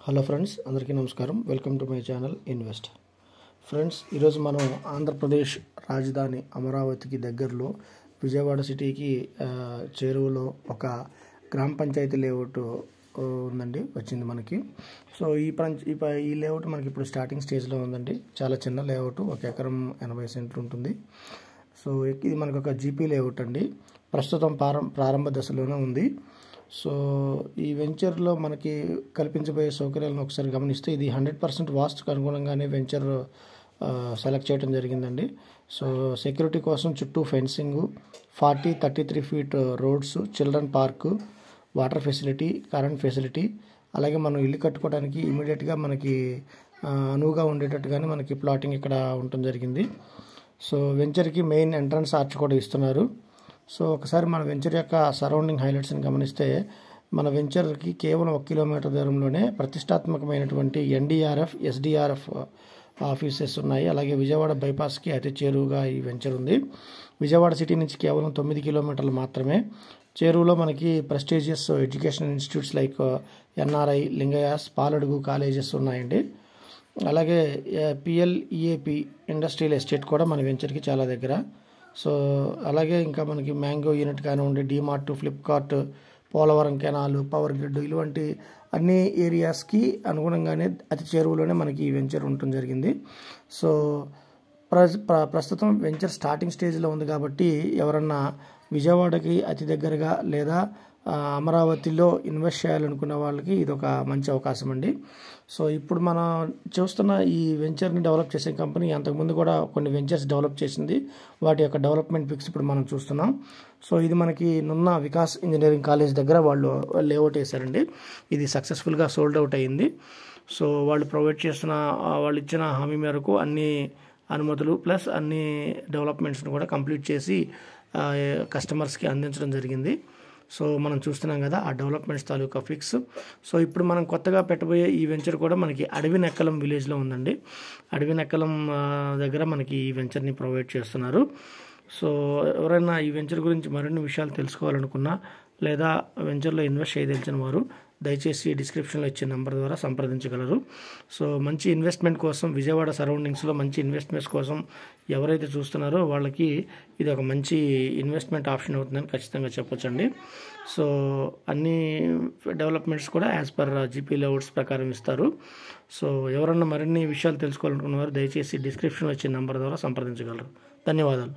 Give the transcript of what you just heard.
Hello friends, అందరికీ నమస్కారం. Welcome to my channel invest. Friends, ఈరోజు మనం ఆంధ్రప్రదేశ్ రాజధాని అమరావతికి దగ్గరలో విజయవాడ సిటీకి చేరువలో ఒక గ్రామ పంచాయతీ లేఅవుట్ ఉందండి, వచ్చింది మనకి. సో ఈ లేఅవుట్ మనకి ఇప్పుడు స్టార్టింగ్ స్టేజ్లో ఉందండి. చాలా చిన్న లేఅవుట్, 1 ఎకరం 80 సెంట్లు ఉంటుంది. సో ఇది మనకు ఒక జీపీ లేఅవుట్ అండి. ప్రస్తుతం ప్రారంభ దశలోనే ఉంది. సో ఈ వెంచర్లో మనకి కల్పించబోయే సౌకర్యాలను ఒకసారి గమనిస్తే, ఇది 100% వాస్తుకు అనుగుణంగానే వెంచర్ సెలెక్ట్ చేయడం జరిగిందండి. సో సెక్యూరిటీ కోసం చుట్టూ fencing, 33 feet roads, children park, water facility, current facility, అలాగే మనం ఇల్లు కట్టుకోవడానికి ఇమీడియట్గా మనకి అనువుగా ఉండేటట్టుగానే మనకి ప్లాటింగ్ ఇక్కడ ఉండటం జరిగింది. సో వెంచర్కి మెయిన్ ఎంట్రన్స్ ఆర్చ్ కూడా ఇస్తున్నారు. సో ఒకసారి మన వెంచర్ యొక్క సరౌండింగ్ హైలైట్స్ని గమనిస్తే, మన వెంచర్కి కేవలం 1 కిలోమీటర్ దూరంలోనే ప్రతిష్టాత్మకమైనటువంటి ఎన్డీఆర్ఎఫ్, ఎస్డీఆర్ఎఫ్ ఆఫీసెస్ ఉన్నాయి. అలాగే విజయవాడ బైపాస్కి అతి చేరువుగా ఈ వెంచర్ ఉంది. విజయవాడ సిటీ నుంచి కేవలం 9 కిలోమీటర్లు మాత్రమే. చేరువులో మనకి prestigious educational institutes like NRI, Lingayas, Paladugu colleges ఉన్నాయండి. అలాగే పిఎల్ఈఏపి ఇండస్ట్రియల్ ఎస్టేట్ కూడా మన వెంచర్కి చాలా దగ్గర. సో అలాగే ఇంకా మనకి మ్యాంగో యూనిట్ కానివ్వండి, DMart, Flipkart, Polavaram canal, power grid, ఇలాంటి అన్ని ఏరియాస్కి అనుగుణంగానే అతి చేరువలోనే మనకి ఈ వెంచర్ ఉండటం జరిగింది. సో ప్రస్తుతం వెంచర్ స్టార్టింగ్ స్టేజ్లో ఉంది కాబట్టి ఎవరన్నా విజయవాడకి అతి దగ్గరగా లేదా అమరావతిలో ఇన్వెస్ట్ చేయాలనుకున్న వాళ్ళకి ఇది ఒక మంచి అవకాశం అండి. సో ఇప్పుడు మనం చూస్తున్న ఈ వెంచర్ని డెవలప్ చేసే కంపెనీ అంతకుముందు కూడా కొన్ని వెంచర్స్ డెవలప్ చేసింది. వాటి యొక్క డెవలప్మెంట్ పిక్స్ ఇప్పుడు మనం చూస్తున్నాం. సో ఇది మనకి నున్న వికాస్ ఇంజనీరింగ్ కాలేజ్ దగ్గర వాళ్ళు లేఅవుట్ వేశారండి. ఇది సక్సెస్ఫుల్గా సోల్డ్ అవుట్ అయ్యింది. సో వాళ్ళు ఇచ్చిన హామీ మేరకు అన్ని అనుమతులు ప్లస్ అన్ని డెవలప్మెంట్స్ని కూడా కంప్లీట్ చేసి కస్టమర్స్కి అందించడం జరిగింది. సో మనం చూస్తున్నాం కదా ఆ డెవలప్మెంట్స్ తాలూకా ఫిక్స్. సో ఇప్పుడు మనం కొత్తగా పెట్టబోయే ఈ వెంచర్ కూడా మనకి అడవినెక్కలం విలేజ్లో ఉందండి. అడవినెక్కలం దగ్గర మనకి ఈ వెంచర్ని ప్రొవైడ్ చేస్తున్నారు. సో ఎవరైనా ఈ వెంచర్ గురించి మరిన్ని విషయాలు తెలుసుకోవాలనుకున్నా లేదా వెంచర్లో ఇన్వెస్ట్ చేయదలిచిన వారు దయచేసి డిస్క్రిప్షన్లో ఇచ్చే నెంబర్ ద్వారా సంప్రదించగలరు. సో మంచి ఇన్వెస్ట్మెంట్ కోసం, విజయవాడ సరౌండింగ్స్లో మంచి ఇన్వెస్ట్మెంట్స్ కోసం ఎవరైతే చూస్తున్నారో వాళ్ళకి ఇది ఒక మంచి ఇన్వెస్ట్మెంట్ ఆప్షన్ అవుతుందని ఖచ్చితంగా చెప్పొచ్చండి. సో అన్ని డెవలప్మెంట్స్ కూడా యాజ్ పర్ జీపీ లేఅవుట్స్ ప్రకారం ఇస్తారు. సో ఎవరన్నా మరిన్ని విషయాలు తెలుసుకోవాలనుకున్న వారు దయచేసి డిస్క్రిప్షన్లో ఇచ్చే నెంబర్ ద్వారా సంప్రదించగలరు. ధన్యవాదాలు.